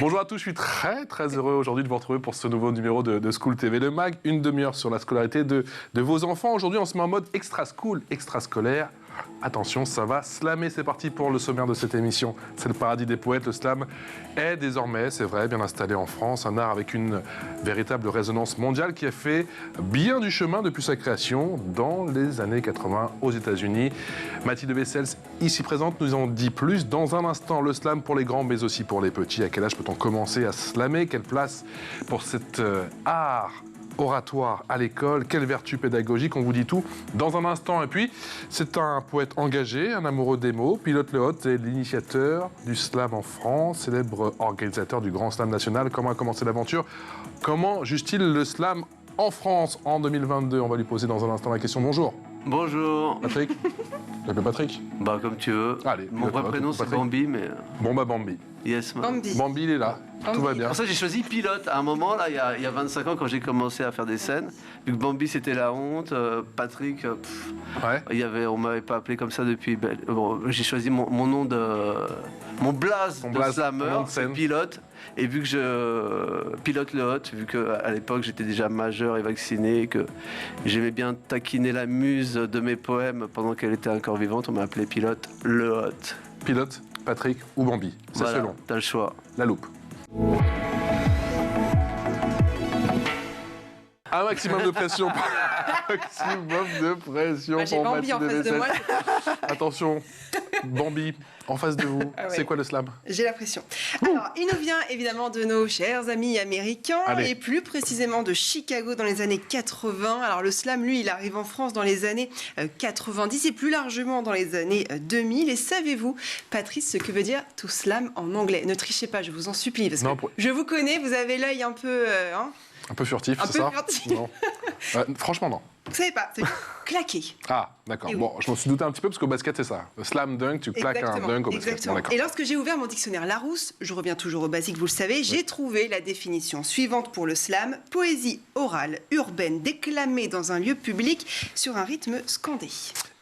Bonjour à tous, je suis très heureux aujourd'hui de vous retrouver pour ce nouveau numéro de School TV Le Mag. Une demi-heure sur la scolarité de vos enfants. Aujourd'hui, on se met en mode extra-school, extrascolaire. Attention, ça va slammer, c'est parti pour le sommaire de cette émission. C'est le paradis des poètes, le slam est désormais, c'est vrai, bien installé en France. Un art avec une véritable résonance mondiale qui a fait bien du chemin depuis sa création dans les années 80 aux États-Unis. Mathilde Wessels, ici présente, nous en dit plus. Dans un instant, le slam pour les grands, mais aussi pour les petits. À quel âge peut-on commencer à slammer? Quelle place pour cet art oratoire à l'école, quelle vertu pédagogique, on vous dit tout dans un instant. Et puis, c'est un poète engagé, un amoureux des mots, Pilote Le Hot est l'initiateur du slam en France, célèbre organisateur du Grand Slam National. Comment a commencé l'aventure? Comment juge-t-il le slam en France en 2022? On va lui poser dans un instant la question. Bonjour. Bonjour. Patrick. Tu t'appelles Patrick? Bah comme tu veux. Allez. Mon vrai prénom c'est Bambi, mais... Bon bah Bambi. Yes, Bambi. Bambi, il est là. Bambi. Tout va bien. Pour ça j'ai choisi Pilote. À un moment, là, il y a 25 ans, quand j'ai commencé à faire des scènes, vu que Bambi c'était la honte, Patrick, Ouais. on m'avait pas appelé comme ça depuis... Bon, j'ai choisi mon nom de... Mon blaze Ton de blaze, ton slammer, nom de c'est scène. Pilote. Et vu que je pilote le hot, vu qu'à l'époque j'étais déjà majeur et vacciné, et que j'aimais bien taquiner la muse de mes poèmes pendant qu'elle était encore vivante, on m'a appelé Pilote le hot. Pilote, Patrick ou Bambi? C'est Voilà, selon. t'as le choix. La loupe. Un maximum de pression. Maximum de pression Moi, j'ai pour Bambi en Mathilde face de moi. Wessels. Attention, Bambi en face de vous. Ah ouais. C'est quoi le slam? J'ai la pression. Alors, il nous vient évidemment de nos chers amis américains Allez. et plus précisément de Chicago dans les années 80. Alors, le slam, lui, il arrive en France dans les années 90 et plus largement dans les années 2000. Et savez-vous, Patrice, ce que veut dire tout slam en anglais? Ne trichez pas, je vous en supplie, parce Non, que je vous connais, vous avez l'œil un peu... Un peu furtif, Un c'est peu ça? furtif. Non. Franchement, non. Vous savez pas, c'est claquer. Ah, d'accord. Et oui. Bon, je m'en suis douté un petit peu parce qu'au basket, c'est ça. Le slam dunk, tu claques un dunk au basket. Exactement. Bon, d'accord. Et lorsque j'ai ouvert mon dictionnaire Larousse, je reviens toujours au basique, vous le savez, j'ai trouvé la définition suivante pour le slam: poésie orale, urbaine, déclamée dans un lieu public sur un rythme scandé.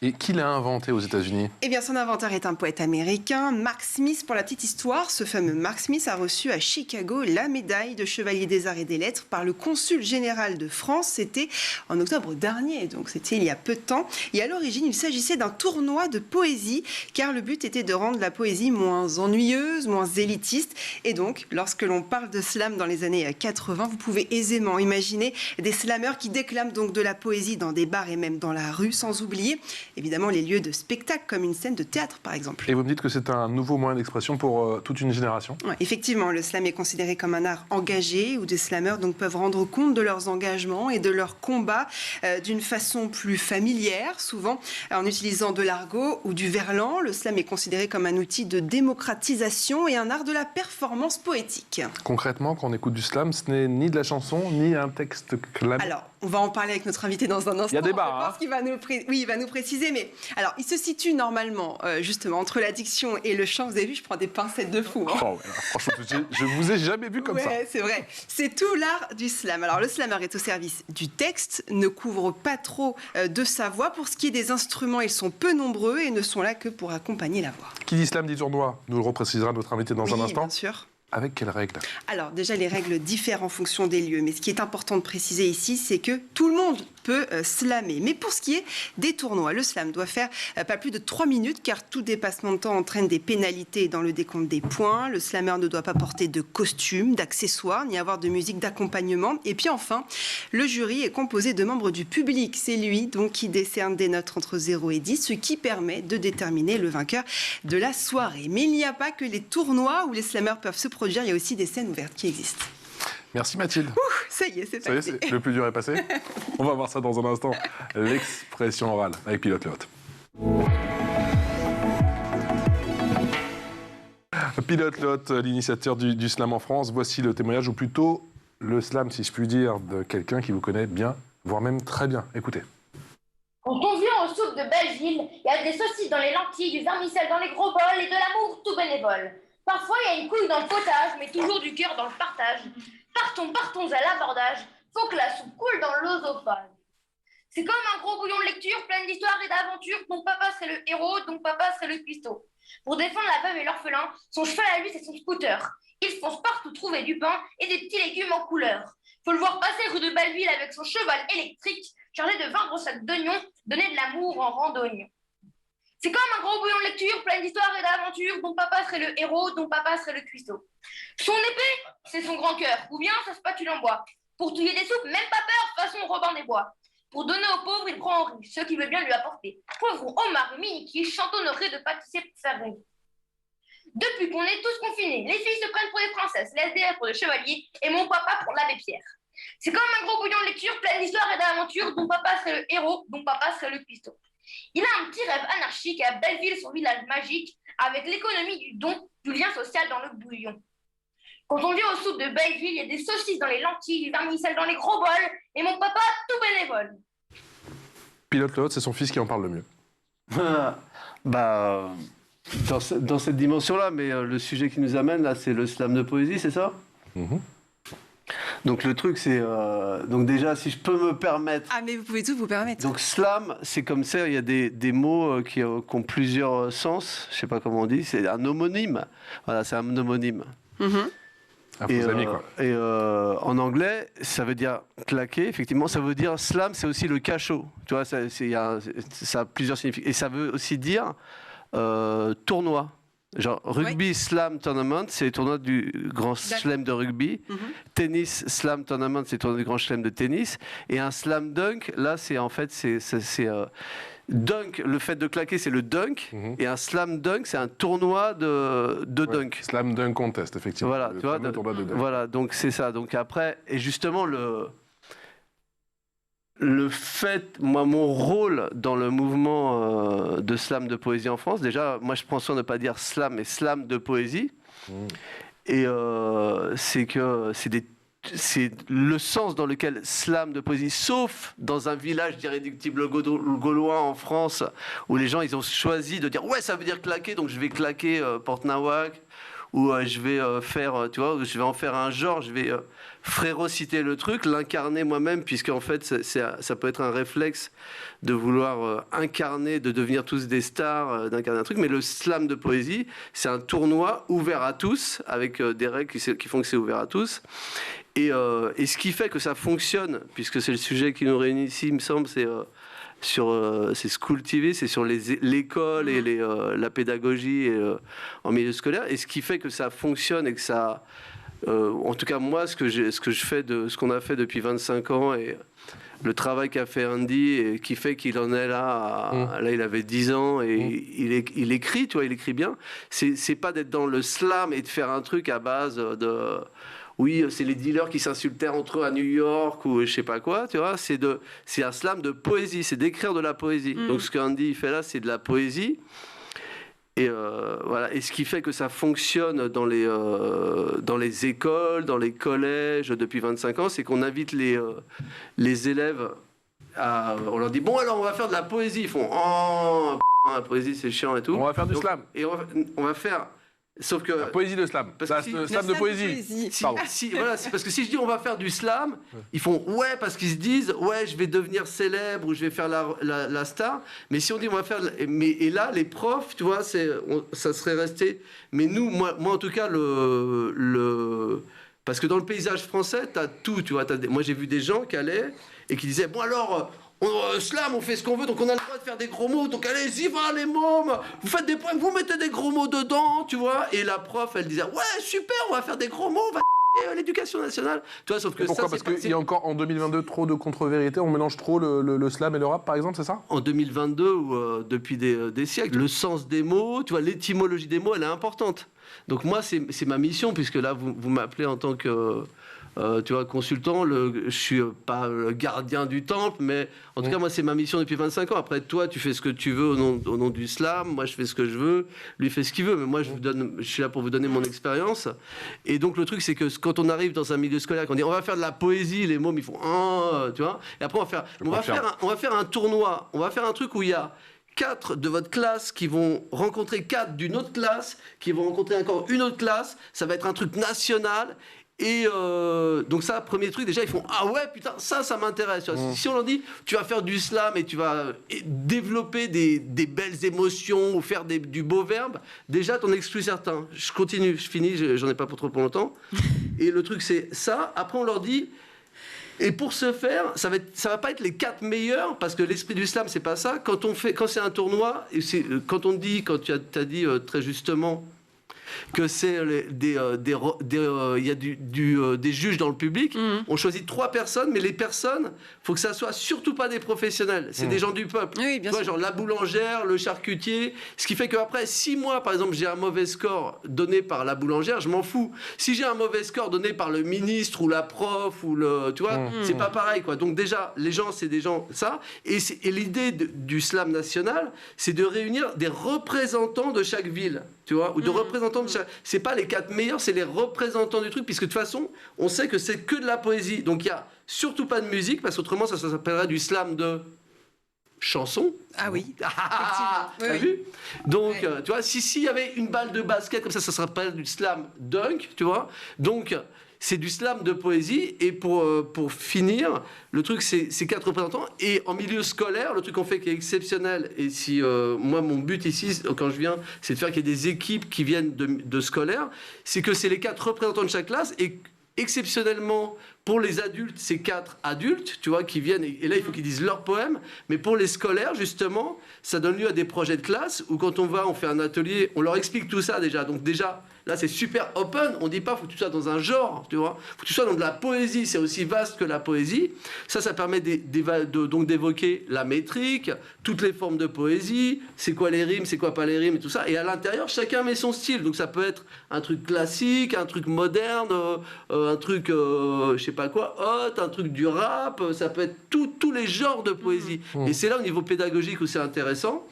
Et qui l'a inventé aux États-Unis? Eh bien, son inventeur est un poète américain, Mark Smith. Pour la petite histoire, ce fameux Mark Smith a reçu à Chicago la médaille de chevalier des arts et des lettres par le consul général de France. C'était en octobre dernier, donc c'était il y a peu de temps. Et à l'origine, il s'agissait d'un tournoi de poésie, car le but était de rendre la poésie moins ennuyeuse, moins élitiste. Et donc, lorsque l'on parle de slam dans les années 80, vous pouvez aisément imaginer des slammeurs qui déclament donc de la poésie dans des bars et même dans la rue, sans oublier évidemment les lieux de spectacle, comme une scène de théâtre par exemple. Et vous me dites que c'est un nouveau moyen d'expression pour toute une génération? Ouais, effectivement, le slam est considéré comme un art engagé où des slammeurs donc peuvent rendre compte de leurs engagements et de leurs combats d'une façon plus familière, souvent en utilisant de l'argot ou du verlan. Le slam est considéré comme un outil de démocratisation et un art de la performance poétique. Concrètement, quand on écoute du slam, ce n'est ni de la chanson, ni un texte clamé. Alors, on va en parler avec notre invité dans un instant. Il y a débat, Je pense qu'il va il va nous préciser. Mais alors, il se situe normalement, justement, entre la diction et le chant. Vous avez vu, je prends des pincettes de fou. Hein. Oh, ouais, franchement, je vous ai jamais vu comme ça. Ouais, c'est vrai. C'est tout l'art du slam. Alors, le slammer est au service du texte, ne couvre pas trop de sa voix. Pour ce qui est des instruments, ils sont peu nombreux et ne sont là que pour accompagner la voix. Qui dit slam dit tournoi. Nous le reprécisera notre invité dans un instant. Bien sûr. Avec quelles règles? Alors déjà, les règles diffèrent en fonction des lieux, mais ce qui est important de préciser ici, c'est que tout le monde peut slammer. Mais pour ce qui est des tournois, le slam doit faire pas plus de 3 minutes, car tout dépassement de temps entraîne des pénalités dans le décompte des points. Le slammer ne doit pas porter de costume, d'accessoires, ni avoir de musique d'accompagnement. Et puis enfin, le jury est composé de membres du public. C'est lui donc qui décerne des notes entre 0 et 10, ce qui permet de déterminer le vainqueur de la soirée. Mais il n'y a pas que les tournois où les slammers peuvent se produire, il y a aussi des scènes ouvertes qui existent. Merci Mathilde. Ça y est, c'est Ça y est, parti. le plus dur est passé. On va voir ça dans un instant. L'expression orale avec Pilote Le Hot. Pilote Le Hot, l'initiateur du slam en France. Voici le témoignage, ou plutôt le slam, si je puis dire, de quelqu'un qui vous connaît bien, voire même très bien. Écoutez. Quand on vient aux soupes de Belgique, il y a des saucisses dans les lentilles, du vermicelle dans les gros bols et de l'amour tout bénévole. Parfois, il y a une couille dans le potage, mais toujours du cœur dans le partage. Partons à l'abordage. Faut que la soupe coule dans l'osophage. C'est comme un gros bouillon de lecture plein d'histoires et d'aventures dont papa serait le héros, dont papa serait le cuistot. Pour défendre la veuve et l'orphelin, son cheval à lui, c'est son scooter. Il fonce partout trouver du pain et des petits légumes en couleur. Faut le voir passer rue de Belleville avec son cheval électrique, chargé de 20 gros sacs d'oignons, donner de l'amour en randonnion. C'est comme un gros bouillon de lecture, plein d'histoires et d'aventures, dont papa serait le héros, dont papa serait le cuistot. Son épée, c'est son grand cœur, ou bien sa spatule en bois. Pour touiller des soupes, même pas peur, façon Robin des Bois. Pour donner aux pauvres, il prend en riche ceux qui veulent bien lui apporter. Pauvre Omar Mini qui chantonnerait de pâtisser pour faire rêver. Depuis qu'on est tous confinés, les filles se prennent pour des princesses, les SDF pour des chevaliers, et mon papa pour l'abbé Pierre. C'est comme un gros bouillon de lecture, plein d'histoires et d'aventures, dont papa serait le héros, dont papa serait le cuistot. Il a un petit rêve anarchique à Belleville, son village magique, avec l'économie du don, du lien social dans le bouillon. Quand on vient au soupe de Belleville, il y a des saucisses dans les lentilles, du vermicelle dans les gros bols, et mon papa, tout bénévole. Pilote le Hot, c'est son fils qui en parle le mieux. Bah, dans cette dimension-là, mais le sujet qui nous amène, là, c'est le slam de poésie, c'est ça? Donc le truc, c'est... donc déjà, si je peux me permettre... Ah, mais vous pouvez tout vous permettre. Donc slam, c'est comme ça, il y a des mots qui ont plusieurs sens, je sais pas comment on dit, c'est un homonyme. Voilà, c'est un homonyme. Un faux ami, quoi. Et en anglais, ça veut dire claquer, effectivement. Ça veut dire slam, c'est aussi le cachot. Tu vois, ça a plusieurs significations. Et ça veut aussi dire tournoi. Genre rugby slam tournament, c'est le tournoi du grand chelem de rugby. Tennis slam tournament, c'est le tournoi du grand chelem de tennis. Et un slam dunk, là, c'est en fait, dunk, le fait de claquer, c'est le dunk. Et un slam dunk, c'est un tournoi de dunk. Slam dunk contest, effectivement. Voilà, tu vois. Tournoi de dunk. Voilà, donc c'est ça. Donc après, et justement, le fait, moi, mon rôle dans le mouvement de slam de poésie en France, déjà, moi, je prends soin de ne pas dire slam, mais slam de poésie. Et c'est que c'est le sens dans lequel slam de poésie, sauf dans un village d'irréductibles gaulois en France, où les gens, ils ont choisi de dire « ouais, ça veut dire claquer, donc je vais claquer Porte Nawak », ou je vais faire, tu vois, je vais en faire un genre, je vais frérociter le truc, l'incarner moi-même, puisque en fait, ça peut être un réflexe de vouloir incarner, de devenir tous des stars, d'incarner un truc. Mais le slam de poésie, c'est un tournoi ouvert à tous, avec des règles qui font que c'est ouvert à tous. Et ce qui fait que ça fonctionne, puisque c'est le sujet qui nous réunit ici, il me semble, c'est School TV, c'est sur l'école et la pédagogie en milieu scolaire. Et ce qui fait que ça fonctionne et que ça... en tout cas, moi, ce qu'on a fait depuis 25 ans et le travail qu'a fait Andy et qui fait qu'il en est là, là, il avait 10 ans et il écrit, tu vois, il écrit bien. C'est pas d'être dans le slam et de faire un truc à base de... Oui, c'est les dealers qui s'insultaient entre eux à New York ou je sais pas quoi, tu vois. C'est un slam de poésie, c'est d'écrire de la poésie. Donc ce qu'Andy fait là, c'est de la poésie. Et voilà. Et ce qui fait que ça fonctionne dans les écoles, dans les collèges depuis 25 ans, c'est qu'on invite les élèves on leur dit bon alors on va faire de la poésie. Ils font oh la poésie c'est chiant et tout. On va faire du slam. Et on va faire. Sauf que la poésie de slam. Slam de poésie. Voilà, c'est parce que si je dis on va faire du slam, ils font ouais parce qu'ils se disent ouais je vais devenir célèbre ou je vais faire la star. Mais si on dit on va faire et là les profs tu vois ça serait resté. Mais nous moi en tout cas parce que dans le paysage français t'as tout tu vois moi j'ai vu des gens qui allaient et qui disaient bon alors. Slam, on fait ce qu'on veut, donc on a le droit de faire des gros mots, donc allez-y, va les mômes, vous faites des poèmes, vous mettez des gros mots dedans, tu vois. Et la prof, elle disait, ouais, super, on va faire des gros mots, on va l'éducation nationale. Tu vois, sauf que pourquoi ? Parce qu'il y a encore en 2022 trop de contre-vérités, on mélange trop le slam et le rap, par exemple, c'est ça ? En 2022, ou depuis des siècles, le sens des mots, tu vois, l'étymologie des mots, elle est importante. Donc moi, c'est ma mission, puisque là, vous m'appelez en tant que... tu vois, consultant, je suis pas le gardien du temple, mais en tout cas, moi, c'est ma mission depuis 25 ans. Après, toi, tu fais ce que tu veux au nom du slam, moi, je fais ce que je veux, lui fait ce qu'il veut, mais moi, je suis là pour vous donner mon expérience. Et donc, le truc, c'est que quand on arrive dans un milieu scolaire, qu'on dit, on va faire de la poésie, les mômes, ils font, tu vois, et après, on va faire un tournoi, on va faire un truc où il y a 4 de votre classe qui vont rencontrer 4 d'une autre classe, qui vont rencontrer encore une autre classe, ça va être un truc national. Et donc ça, premier truc, déjà, ils font « Ah ouais, putain, ça m'intéresse. » Si on leur dit « Tu vas faire du slam et tu vas développer des belles émotions ou faire du beau verbe », déjà, t'en exclus certains. Je continue, je finis, j'en ai pas pour trop pour longtemps. Et le truc, c'est ça. Après, on leur dit... Et pour ce faire, ça va pas être les 4 meilleurs, parce que l'esprit du slam, c'est pas ça. Quand c'est un tournoi, et quand tu as dit très justement que c'est il y a des juges dans le public, on choisit 3 personnes, mais les personnes, faut que ça soit surtout pas des professionnels, c'est des gens du peuple. Oui, bien sûr. Genre la boulangère, le charcutier, ce qui fait qu'après 6 mois, par exemple, j'ai un mauvais score donné par la boulangère, je m'en fous. Si j'ai un mauvais score donné par le ministre ou la prof ou tu vois, c'est pas pareil, quoi. Donc déjà, les gens, c'est des gens ça, et l'idée du slam national, c'est de réunir des représentants de chaque ville. Tu vois, ou de représentants de chaque... C'est pas les 4 meilleurs, c'est les représentants du truc, puisque de toute façon, on sait que c'est que de la poésie. Donc il y a surtout pas de musique, parce qu'autrement, ça s'appellerait du slam de chanson. Ah oui. T'as vu ? Donc, tu vois, s'il y avait une balle de basket, comme ça s'appelle du slam dunk, tu vois. Donc, c'est du slam de poésie. Et pour finir, le truc, c'est 4 représentants. Et en milieu scolaire, le truc qu'on fait qui est exceptionnel, et si moi, mon but ici, quand je viens, c'est de faire qu'il y ait des équipes qui viennent de scolaire, c'est que c'est les 4 représentants de chaque classe. Et exceptionnellement, pour les adultes, c'est 4 adultes, tu vois, qui viennent, et là, il faut qu'ils disent leur poème. Mais pour les scolaires, justement, ça donne lieu à des projets de classe où quand on fait un atelier, on leur explique tout ça déjà. Donc déjà, là, c'est super open. On dit pas, faut que tu sois dans un genre, tu vois. Faut que tu sois dans de la poésie. C'est aussi vaste que la poésie. Ça permet donc d'évoquer la métrique, toutes les formes de poésie, c'est quoi les rimes, c'est quoi pas les rimes et tout ça. Et à l'intérieur, chacun met son style. Donc ça peut être un truc classique, un truc moderne, un truc, je sais pas quoi, hot, un truc du rap. Ça peut être tous les genres de poésie. Et c'est là, au niveau pédagogique, où c'est intéressant.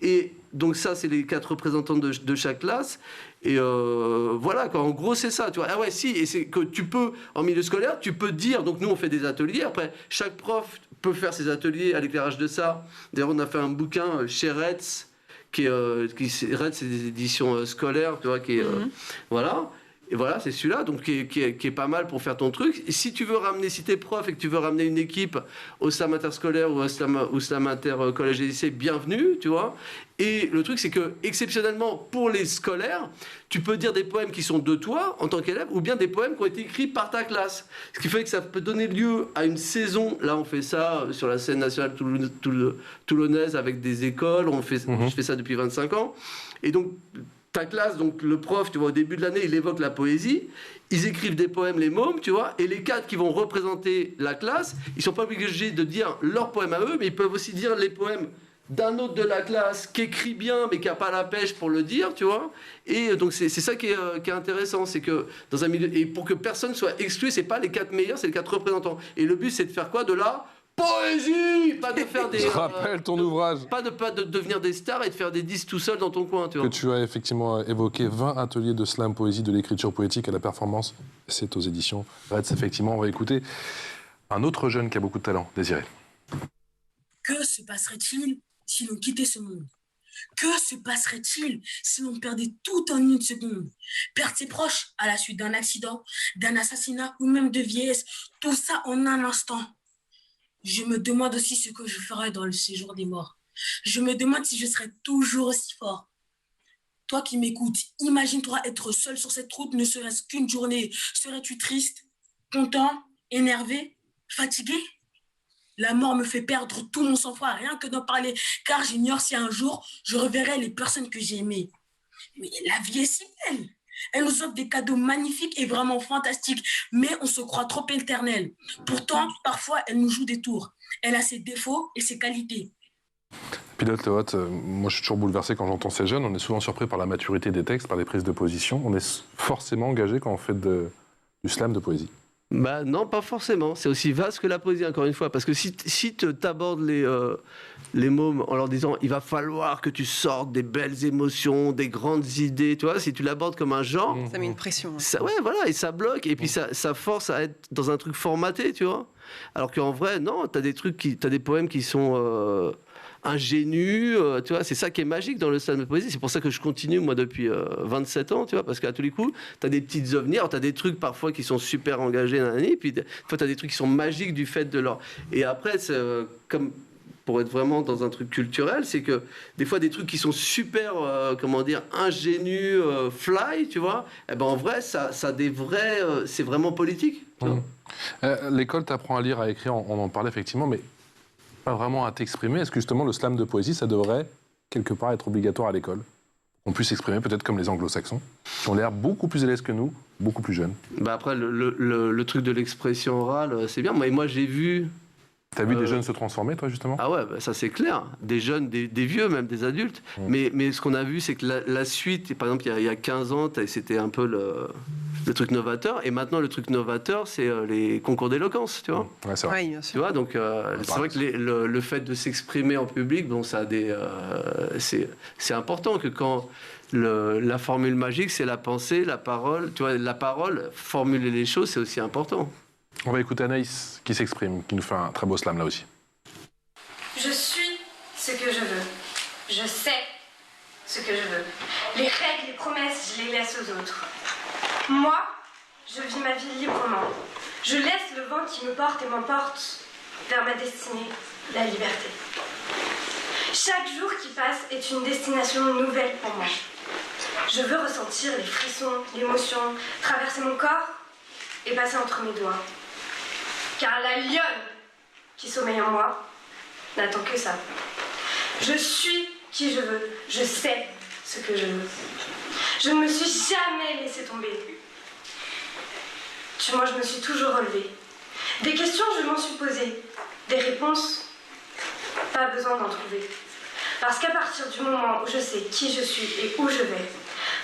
Et donc ça, c'est les 4 représentants de chaque classe. Et voilà, quoi. En gros, c'est ça. Tu vois. Ah ouais, si. Et c'est que tu peux, en milieu scolaire, tu peux dire. Donc nous, on fait des ateliers. Après, chaque prof peut faire ses ateliers à l'éclairage de ça. D'ailleurs, on a fait un bouquin chez Retz, Retz, c'est des éditions scolaires, tu vois, voilà. Et voilà, c'est celui-là, donc qui est pas mal pour faire ton truc. Et si tu veux ramener, si t'es prof et que tu veux ramener une équipe au slam interscolaire ou au slam inter-collège et lycée, bienvenue, tu vois. Et le truc, c'est que, exceptionnellement, pour les scolaires, tu peux dire des poèmes qui sont de toi, en tant qu'élève, ou bien des poèmes qui ont été écrits par ta classe. Ce qui fait que ça peut donner lieu à une saison. Là, on fait ça sur la scène nationale toulonnaise avec des écoles. Je fais ça depuis 25 ans. Et donc, ta classe, donc le prof, tu vois, au début de l'année, il évoque la poésie. Ils écrivent des poèmes, les mômes, tu vois. Et les 4 qui vont représenter la classe, ils sont pas obligés de dire leurs poèmes à eux, mais ils peuvent aussi dire les poèmes d'un autre de la classe qui écrit bien, mais qui n'a pas la pêche pour le dire, tu vois. Et donc, c'est ça qui est intéressant. C'est que dans un milieu... Et pour que personne soit exclu, c'est pas les 4 meilleurs, c'est les 4 représentants. Et le but, c'est de faire quoi ? De la poésie, pas de faire des... Je rappelle ton ouvrage. Pas de devenir des stars et de faire des disques tout seul dans ton coin, tu vois. Que tu as effectivement évoqué 20 ateliers de slam poésie, de l'écriture poétique à la performance. C'est aux éditions Retz, effectivement. On va écouter un autre jeune qui a beaucoup de talent, Désiré. Que se passerait-il si l'on quittait ce monde ? Que se passerait-il si l'on perdait tout en une seconde ? Perdre ses proches à la suite d'un accident, d'un assassinat ou même de vieillesse, tout ça en un instant. Je me demande aussi ce que je ferais dans le séjour des morts. Je me demande si je serais toujours aussi fort. Toi qui m'écoutes, imagine-toi être seul sur cette route, ne serait-ce qu'une journée. Serais-tu triste, content, énervé, fatigué ? La mort me fait perdre tout mon sang-froid, rien que d'en parler, car j'ignore si un jour je reverrai les personnes que j'ai aimées. Mais la vie est si belle. Elle nous offre des cadeaux magnifiques et vraiment fantastiques, mais on se croit trop éternel. Pourtant, parfois, elle nous joue des tours. Elle a ses défauts et ses qualités. Pilote Lehotte, moi je suis toujours bouleversé quand j'entends ces jeunes. On est souvent surpris par la maturité des textes, par les prises de position. On est forcément engagé quand on fait du slam de poésie. Bah non, pas forcément. C'est aussi vaste que la poésie, encore une fois. Parce que si tu abordes les mômes en leur disant il va falloir que tu sortes des belles émotions, des grandes idées, tu vois, si tu l'abordes comme un genre... Ça met une pression. Ouais. Ça, ouais, voilà, et ça bloque. Et puis ça force à être dans un truc formaté, tu vois. Alors qu'en vrai, non, t'as des poèmes qui sont... ingénu, tu vois, c'est ça qui est magique dans le slam de poésie. C'est pour ça que je continue, moi, depuis 27 ans, tu vois, parce qu'à tous les coups, tu as des petites ovnis, tu as des trucs parfois qui sont super engagés, puis tu as des trucs qui sont magiques du fait de leur... Et après, c'est, comme pour être vraiment dans un truc culturel, c'est que des fois, des trucs qui sont super, comment dire, ingénus, fly, tu vois, eh ben, en vrai, ça a des vrais... c'est vraiment politique. Tu vois. L'école t'apprend à lire, à écrire, on en parlait effectivement, mais pas vraiment à t'exprimer. Est-ce que justement le slam de poésie, ça devrait quelque part être obligatoire à l'école? On puisse s'exprimer peut-être comme les anglo-saxons, qui ont l'air beaucoup plus à l'aise que nous, beaucoup plus jeunes. Bah après, le truc de l'expression orale, c'est bien. Moi j'ai vu... T'as vu des jeunes se transformer, toi, justement? Ah ouais, bah ça c'est clair. Des jeunes, des vieux, même des adultes. Mais ce qu'on a vu, c'est que la suite, par exemple, il y a 15 ans, c'était un peu le truc novateur. Et maintenant, le truc novateur, c'est les concours d'éloquence, tu vois. Ouais, c'est vrai. Oui, bien sûr. Tu vois, donc c'est vrai que le fait de s'exprimer en public, bon, ça a des, c'est important que quand la formule magique, c'est la pensée, la parole. Tu vois, la parole, formuler les choses, c'est aussi important. On va écouter Anaïs qui s'exprime, qui nous fait un très beau slam là aussi. Je suis ce que je veux. Je sais ce que je veux. Les règles, les promesses, je les laisse aux autres. Moi, je vis ma vie librement. Je laisse le vent qui me porte et m'emporte vers ma destinée, la liberté. Chaque jour qui passe est une destination nouvelle pour moi. Je veux ressentir les frissons, l'émotion, traverser mon corps et passer entre mes doigts. Car la lionne qui sommeille en moi n'attend que ça. Je suis qui je veux. Je sais ce que je veux. Je ne me suis jamais laissée tomber. Moi, je me suis toujours relevée. Des questions, je m'en suis posées. Des réponses, pas besoin d'en trouver. Parce qu'à partir du moment où je sais qui je suis et où je vais,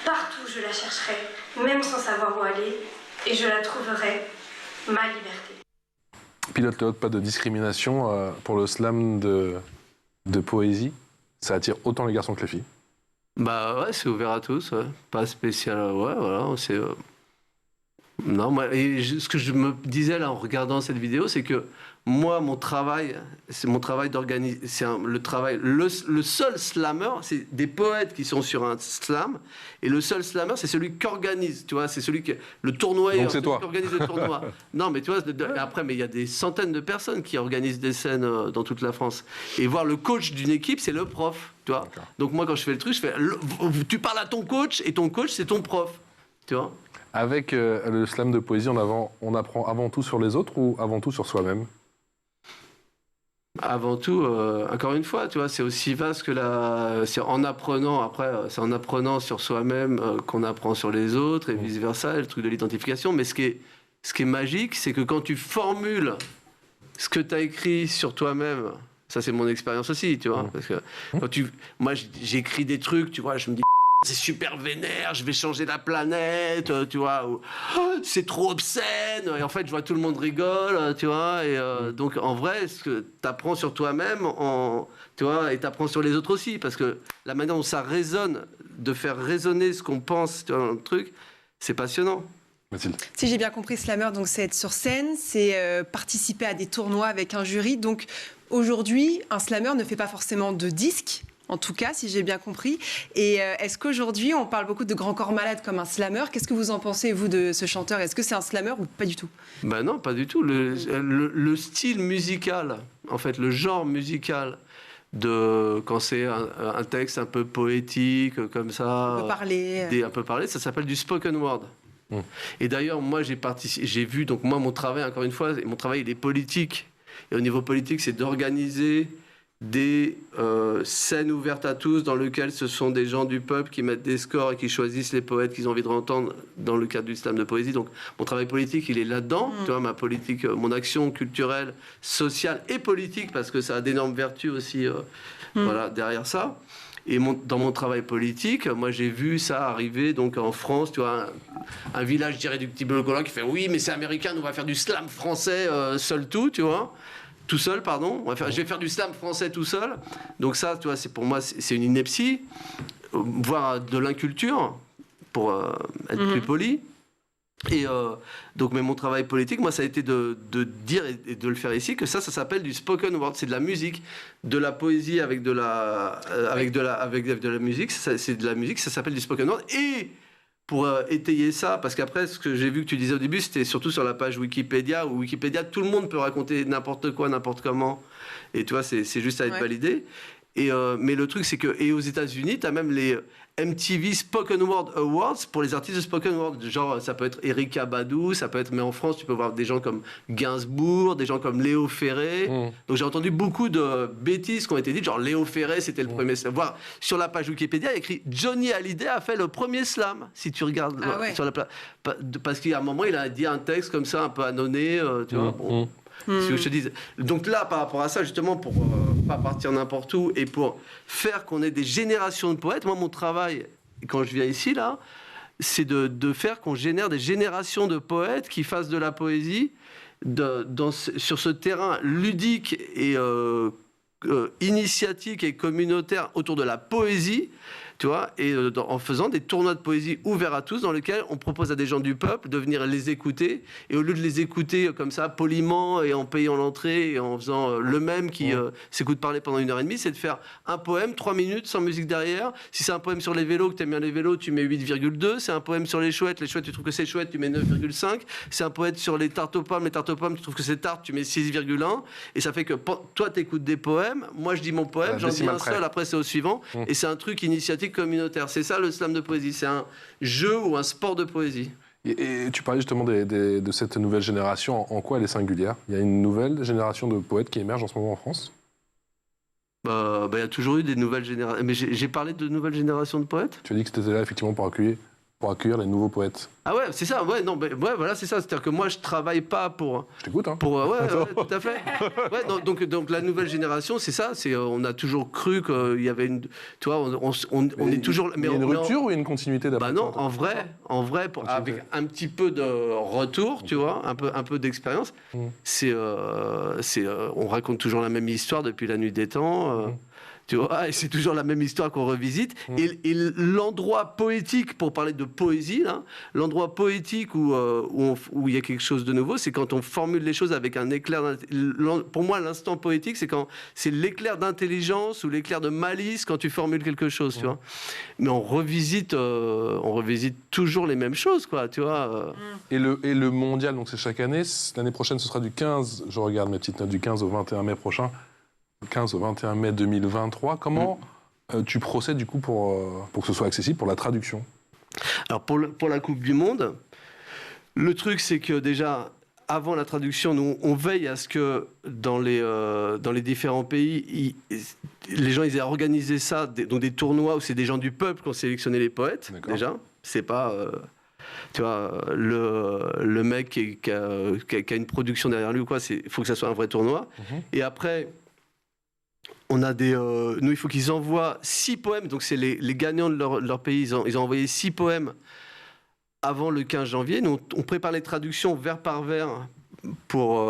partout je la chercherai, même sans savoir où aller, et je la trouverai, ma liberté. Pilote Léote, pas de discrimination pour le slam de poésie. Ça attire autant les garçons que les filles. Bah ouais, c'est ouvert à tous, ouais. Pas spécial, ouais, voilà, c'est... Non, moi, ce que je me disais là en regardant cette vidéo, c'est que moi, mon travail, c'est mon travail d'organiser, le seul slammer, c'est des poètes qui sont sur un slam, et le seul slammer, c'est celui qui organise, tu vois, c'est celui qui, le tournoi, donc c'est toi qui organise le tournoi. Non, mais tu vois, après, mais il y a des centaines de personnes qui organisent des scènes dans toute la France. Et voir le coach d'une équipe, c'est le prof, tu vois. Donc moi, quand je fais le truc, je fais, tu parles à ton coach, et ton coach, c'est ton prof, tu vois. Avec le slam de poésie, on apprend avant tout sur les autres ou avant tout sur soi-même? Avant tout, encore une fois, tu vois, c'est aussi vaste que c'est en apprenant, après, c'est en apprenant sur soi-même qu'on apprend sur les autres et vice-versa, le truc de l'identification. Mais ce qui est magique, c'est que quand tu formules ce que tu as écrit sur toi-même, ça c'est mon expérience aussi, tu vois, parce que moi j'écris des trucs, tu vois, je me dis... C'est super vénère, je vais changer la planète, tu vois, ou, c'est trop obscène, et en fait, je vois tout le monde rigole, tu vois, et donc, en vrai, ce que t'apprends sur toi-même, tu vois, et t'apprends sur les autres aussi, parce que la manière dont ça résonne, de faire résonner ce qu'on pense, tu vois, dans le truc, c'est passionnant. Mathilde. Si j'ai bien compris, slammer, donc c'est être sur scène, c'est participer à des tournois avec un jury, donc aujourd'hui, un slammer ne fait pas forcément de disques, en tout cas, si j'ai bien compris. Et est-ce qu'aujourd'hui, on parle beaucoup de Grand Corps Malade comme un slammer? Qu'est-ce que vous en pensez, vous, de ce chanteur? Est-ce que c'est un slammer ou pas du tout? Ben non, pas du tout. Le style musical, en fait, le genre musical, quand c'est un texte un peu poétique, comme ça... Un peu parlé. Un peu parlé, ça s'appelle du spoken word. Et d'ailleurs, moi, j'ai vu, donc moi, mon travail, encore une fois, mon travail, il est politique. Et au niveau politique, c'est d'organiser des scènes ouvertes à tous dans lesquelles ce sont des gens du peuple qui mettent des scores et qui choisissent les poètes qu'ils ont envie de entendre dans le cadre du slam de poésie. Donc mon travail politique, il est là-dedans, tu vois, ma politique, mon action culturelle, sociale et politique, parce que ça a d'énormes vertus aussi voilà, derrière ça. Et dans mon travail politique, moi j'ai vu ça arriver donc en France, tu vois, un village d'irréductibles colons qui fait oui, mais c'est américain, on va faire du slam français seul tout, tu vois. Tout seul, pardon. Je vais faire du slam français tout seul. Donc ça, tu vois, pour moi, c'est une ineptie, voire de l'inculture, pour être plus poli. Et donc, mais mon travail politique, moi, ça a été de dire et de le faire ici que ça s'appelle du spoken word. C'est de la musique, de la poésie avec de la musique. C'est de la musique, ça s'appelle du spoken word. Et pour étayer ça, parce qu'après, ce que j'ai vu que tu disais au début, c'était surtout sur la page Wikipédia, où Wikipédia, tout le monde peut raconter n'importe quoi, n'importe comment. Et tu vois, c'est juste à être validé. Et, mais le truc, c'est que et aux États-Unis, tu as même les MTV Spoken Word Awards pour les artistes de Spoken Word. Genre, ça peut être Erykah Badu, ça peut être, mais en France, tu peux voir des gens comme Gainsbourg, des gens comme Léo Ferré. Donc j'ai entendu beaucoup de bêtises qui ont été dites, genre Léo Ferré, c'était le premier slam. Voir sur la page Wikipédia, il y a écrit Johnny Hallyday a fait le premier slam. Si tu regardes sur la parce qu'à un moment, il a dit un texte comme ça, un peu annonné, tu vois. Bon. C'est ce que je te dis. Donc là, par rapport à ça, justement, pour pas partir n'importe où et pour faire qu'on ait des générations de poètes, moi, mon travail, quand je viens ici, là, c'est de faire qu'on génère des générations de poètes qui fassent de la poésie sur ce terrain ludique et initiatique et communautaire autour de la poésie. Tu vois, et en faisant des tournois de poésie ouverts à tous, dans lesquels on propose à des gens du peuple de venir les écouter, et au lieu de les écouter comme ça, poliment, et en payant l'entrée, et en faisant le même qui s'écoute parler pendant 1h30, c'est de faire un poème, 3 minutes, sans musique derrière. Si c'est un poème sur les vélos, que tu aimes bien les vélos, tu mets 8,2. C'est un poème sur les chouettes, tu trouves que c'est chouette, tu mets 9,5. C'est un poème sur les tartes aux pommes, tu trouves que c'est tarte, tu mets 6,1. Et ça fait que toi, tu écoutes des poèmes, moi je dis mon poème, j'en dis un seul, après c'est au suivant, et c'est un truc initiatique communautaire. C'est ça le slam de poésie, c'est un jeu ou un sport de poésie. Et tu parlais justement de cette nouvelle génération, en quoi elle est singulière? Il y a une nouvelle génération de poètes qui émerge en ce moment en France? Il y a toujours eu des nouvelles générations. Mais j'ai parlé de nouvelles générations de poètes? Tu as dit que tu étais là effectivement pour accueillir les nouveaux poètes. Ah ouais, c'est ça, ouais, non, voilà, c'est ça. C'est-à-dire que moi, je travaille pas pour... Je t'écoute, hein. Ouais, tout à fait. Ouais, donc la nouvelle génération, c'est ça, on a toujours cru qu'il y avait une... Tu vois, on est toujours... Mais il y a une rupture ou une continuité d'après? Bah non, en vrai, avec un petit peu de retour, tu vois, un peu d'expérience, on raconte toujours la même histoire depuis la nuit des temps... Tu vois, et c'est toujours la même histoire qu'on revisite. Et l'endroit poétique, pour parler de poésie, là, l'endroit poétique où il y a quelque chose de nouveau, c'est quand on formule les choses avec un éclair. Pour moi, l'instant poétique, c'est quand c'est l'éclair d'intelligence ou l'éclair de malice quand tu formules quelque chose, tu vois. Mais on revisite toujours les mêmes choses, quoi, tu vois. Et le mondial, donc c'est chaque année. L'année prochaine, ce sera du 15, je regarde mes petites notes, du 15 au 21 mai prochain. 15 au 21 mai 2023. Comment tu procèdes du coup pour que ce soit accessible pour la traduction? Alors pour la Coupe du Monde, le truc c'est que déjà avant la traduction, nous on veille à ce que dans les différents pays, les gens ils aient organisé ça, donc des tournois où c'est des gens du peuple qui ont sélectionné les poètes. Déjà, c'est pas tu vois, le mec qui a une production derrière lui ou quoi, il faut que ça soit un vrai tournoi. Et après, on a nous, il faut qu'ils envoient 6 poèmes, donc c'est les gagnants de leur pays, ils ont envoyé 6 poèmes avant le 15 janvier. Nous, on prépare les traductions vers par vers pour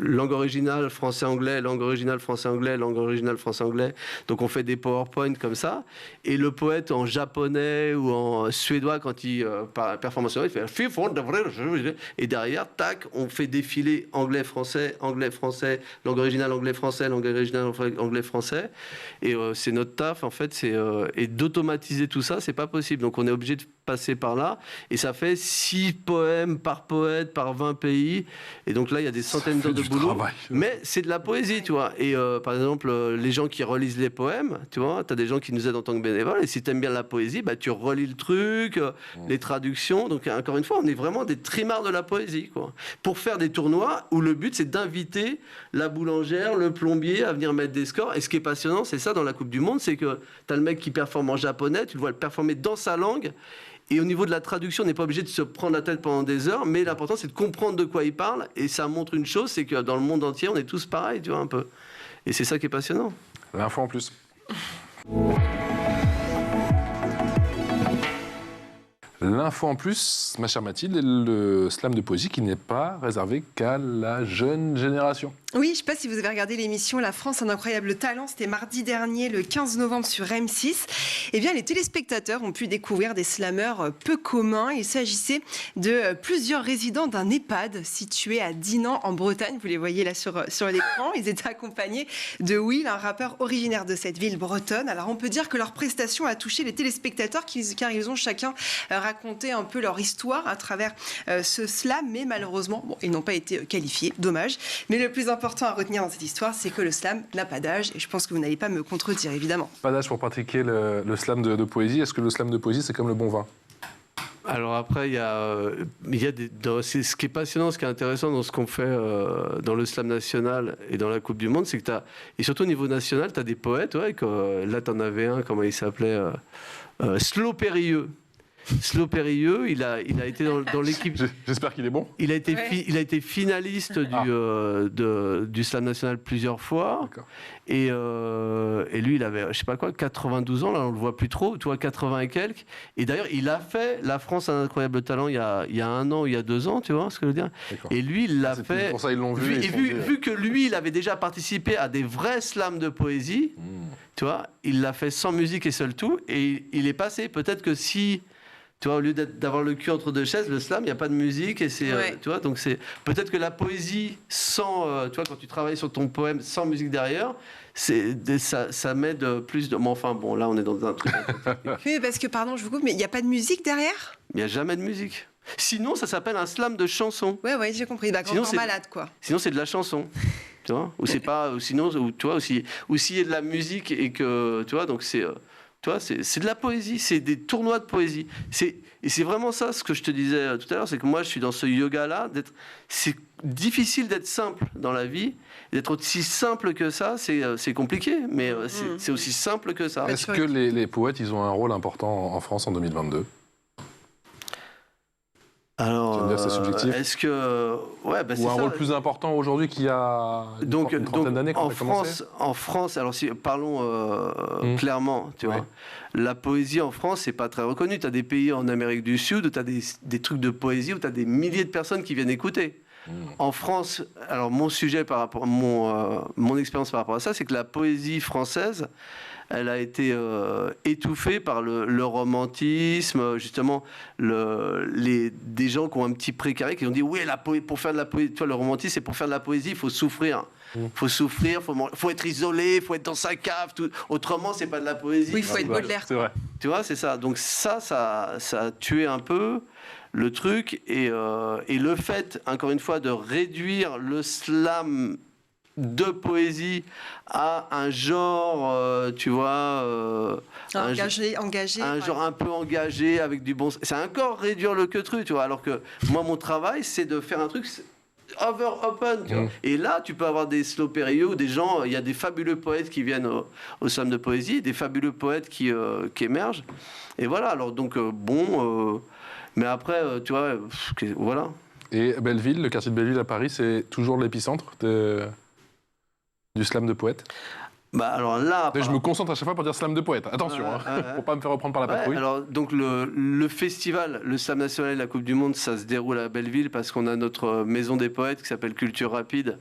langue originale français-anglais, langue originale français-anglais, langue originale français-anglais. Donc on fait des PowerPoint comme ça. Et le poète en japonais ou en suédois, quand il performe en suédois, il fait... Et derrière, tac, on fait défiler anglais-français, anglais-français, langue originale anglais-français, langue originale anglais-français. Et c'est notre taf, en fait, et d'automatiser tout ça, c'est pas possible. Donc on est obligé de passer par là. Et ça fait 6 poèmes par poète, par 20 pays, et donc là il y a des centaines d'heures de boulot, mais c'est de la poésie, tu vois. Et par exemple, les gens qui relisent les poèmes, tu vois, tu as des gens qui nous aident en tant que bénévoles, et si tu aimes bien la poésie, bah, tu relis le truc, les traductions. Donc encore une fois, on est vraiment des trimards de la poésie, quoi, pour faire des tournois où le but c'est d'inviter la boulangère, le plombier à venir mettre des scores. Et ce qui est passionnant, c'est ça dans la Coupe du Monde, c'est que tu as le mec qui performe en japonais, tu le vois le performer dans sa langue. Et au niveau de la traduction, on n'est pas obligé de se prendre la tête pendant des heures, mais l'important, c'est de comprendre de quoi il parle. Et ça montre une chose, c'est que dans le monde entier, on est tous pareils, tu vois, un peu. Et c'est ça qui est passionnant. L'info en plus. L'info en plus, ma chère Mathilde, est le slam de poésie qui n'est pas réservé qu'à la jeune génération. Oui, je ne sais pas si vous avez regardé l'émission La France, un incroyable talent. C'était mardi dernier, le 15 novembre sur M6. Eh bien, les téléspectateurs ont pu découvrir des slameurs peu communs. Il s'agissait de plusieurs résidents d'un EHPAD situé à Dinan, en Bretagne. Vous les voyez là sur l'écran. Ils étaient accompagnés de Will, un rappeur originaire de cette ville bretonne. Alors, on peut dire que leur prestation a touché les téléspectateurs car ils ont chacun raconté un peu leur histoire à travers ce slam. Mais malheureusement, ils n'ont pas été qualifiés. Dommage. Mais le plus important à retenir dans cette histoire, c'est que le slam n'a pas d'âge. Et je pense que vous n'allez pas me contredire, évidemment. Pas d'âge pour pratiquer le slam de poésie. Est-ce que le slam de poésie, c'est comme le bon vin? Alors après, il y a ce qui est passionnant, ce qui est intéressant dans ce qu'on fait dans le slam national et dans la Coupe du Monde, c'est que et surtout au niveau national, tu as des poètes, là tu en avais un, comment il s'appelait, Slo Périlleux. Slo Périlleux, il a été dans l'équipe. J'espère qu'il est bon. Il a été finaliste du slam national plusieurs fois. Et lui, il avait, je sais pas quoi, 92 ans, là on le voit plus trop, toi 80 et quelques. Et d'ailleurs, il a fait La France a un incroyable talent il y a 1 an, il y a 2 ans, tu vois ce que je veux dire. Et lui, il l'a fait. Pour ça, ils l'ont vu. Vu que lui, il avait déjà participé à des vrais slams de poésie, tu vois, il l'a fait sans musique et seul tout. Et il est passé. Peut-être que si. Tu vois, au lieu d'avoir le cul entre deux chaises, le slam, il n'y a pas de musique. Et c'est, tu vois, donc c'est peut-être que la poésie sans, tu vois, quand tu travailles sur ton poème sans musique derrière, ça m'aide plus de. Mais enfin, bon, là, on est dans un truc. Oui, parce que, pardon, je vous coupe, mais il n'y a pas de musique derrière? Il n'y a jamais de musique. Sinon, ça s'appelle un slam de chanson. Ouais, j'ai compris. Bah, sinon, c'est malade, quoi. Sinon, c'est de la chanson. Tu vois, ou c'est pas. Ou sinon, tu vois, aussi, s'il y a de la musique et que, tu vois, donc c'est. Tu vois, c'est de la poésie, c'est des tournois de poésie. Et c'est vraiment ça, ce que je te disais tout à l'heure, c'est que moi, je suis dans ce yoga-là. C'est difficile d'être simple dans la vie. D'être aussi simple que ça, c'est compliqué, mais c'est aussi simple que ça. Est-ce que les poètes, ils ont un rôle important en France en 2022? Alors, c'est subjectif. Est-ce que ou un rôle plus important aujourd'hui qu'il y a une trentaine d'années quand en France, alors parlons clairement, tu vois, la poésie en France, c'est pas très reconnu. Tu as des pays en Amérique du Sud où tu as des trucs de poésie où tu as des milliers de personnes qui viennent écouter. En France, alors mon sujet par rapport mon expérience par rapport à ça, c'est que la poésie française, elle a été étouffée par le romantisme, justement, des gens qui ont un petit précaré, qui ont dit, oui, pour faire de la poésie, tu vois, le romantisme, c'est pour faire de la poésie, il faut souffrir. Il faut souffrir, faut être isolé, il faut être dans sa cave, tout. Autrement, c'est pas de la poésie. Oui, il faut être Baudelaire. C'est vrai. Tu vois, c'est ça. Donc ça a tué un peu le truc. Et le fait, encore une fois, de réduire le slam de poésie à un genre, tu vois... engagé. Un genre un peu engagé, avec du bon... C'est encore réduire le queutru, tu vois. Alors que moi, mon travail, c'est de faire un truc... open, tu vois. Et là, tu peux avoir des Slo Périlleux ou des gens, il y a des fabuleux poètes qui viennent au slam de poésie, des fabuleux poètes qui émergent. Et voilà, alors donc, mais après, tu vois, voilà. Et Belleville, le quartier de Belleville à Paris, c'est toujours l'épicentre du slam de poète? Bah alors là, je me concentre à chaque fois pour dire slam de poète. Attention, pour pas me faire reprendre par la patrouille. Alors donc le festival, le slam national et la Coupe du Monde, ça se déroule à Belleville parce qu'on a notre maison des poètes qui s'appelle Culture Rapide,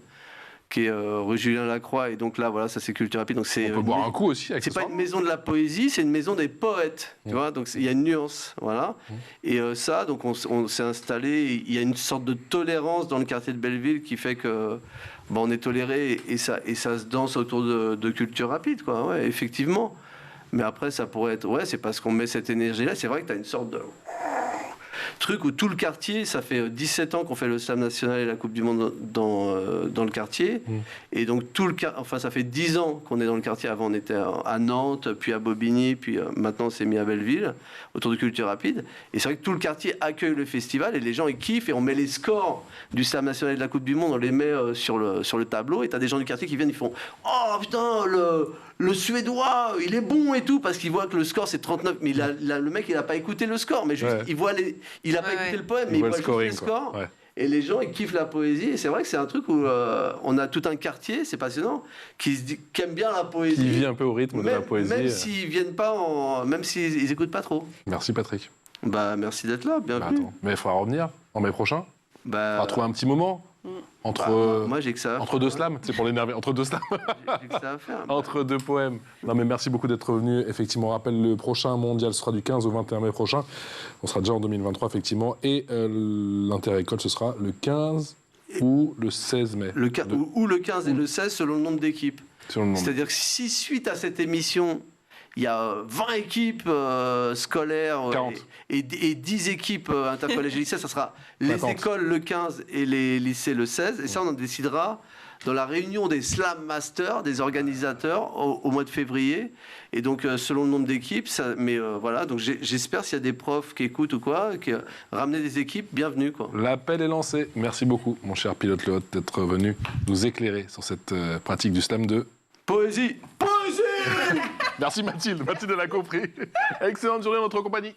qui est rue Julien Lacroix, et donc là voilà, ça c'est Culture Rapide. Donc on peut boire un coup aussi. C'est pas une maison de la poésie, c'est une maison des poètes, tu vois. Donc il y a une nuance, voilà. Et ça, donc on s'est installé. Il y a une sorte de tolérance dans le quartier de Belleville qui fait que on est toléré et ça se danse autour de Culture Rapide, quoi. Ouais, effectivement. Mais après, ça pourrait être, c'est parce qu'on met cette énergie-là. C'est vrai que tu as une sorte de truc où tout le quartier, ça fait 17 ans qu'on fait le slam national et la Coupe du Monde dans le quartier. Et donc, ça fait 10 ans qu'on est dans le quartier. Avant, on était à Nantes, puis à Bobigny, puis maintenant, on s'est mis à Belleville, autour de Culture Rapide. Et c'est vrai que tout le quartier accueille le festival et les gens, ils kiffent. Et on met les scores du slam national et de la Coupe du Monde, on les met sur le tableau. Et tu as des gens du quartier qui viennent, ils font « Oh, putain, le Suédois, il est bon et tout », parce qu'ils voient que le score, c'est 39. Mais le mec, il n'a pas écouté le score, mais juste, il n'a pas écouté le poème, mais il voit le score. Ouais. Et les gens, ils kiffent la poésie. Et c'est vrai que c'est un truc où on a tout un quartier, c'est passionnant, qui aime bien la poésie. Qui vit un peu au rythme de la poésie. Même s'ils viennent pas, même s'ils n'écoutent pas trop. Merci Patrick. Merci d'être là, bienvenue. Mais il faudra revenir en mai prochain. On va trouver un petit moment. Entre, Moi, j'ai que ça à faire. entre deux slams, c'est pour l'énerver. Entre deux slams. J'ai que ça à faire. Entre deux poèmes. Non, mais merci beaucoup d'être venu. Effectivement, on rappelle, le prochain mondial sera du 15 au 21 mai prochain. On sera déjà en 2023, effectivement. Et l'inter-école, ce sera le 15 ou le 16 mai. Ou le 15 et le 16, selon le nombre d'équipes. Selon le nombre. C'est-à-dire que si, suite à cette émission, il y a 20 équipes scolaires 40. et 10 équipes intercollèges et lycées, ça sera les 50. écoles le 15 et les lycées le 16. Et ça, on en décidera dans la réunion des Slam Masters, des organisateurs, au mois de février. Et donc, selon le nombre d'équipes, voilà, donc j'espère s'il y a des profs qui écoutent ou quoi, qui ramener des équipes, bienvenue, quoi. L'appel est lancé. Merci beaucoup, mon cher pilote Le Hôte, d'être venu nous éclairer sur cette pratique du slam de... Poésie. Merci Mathilde, Mathilde l'a compris. Excellente journée en votre compagnie.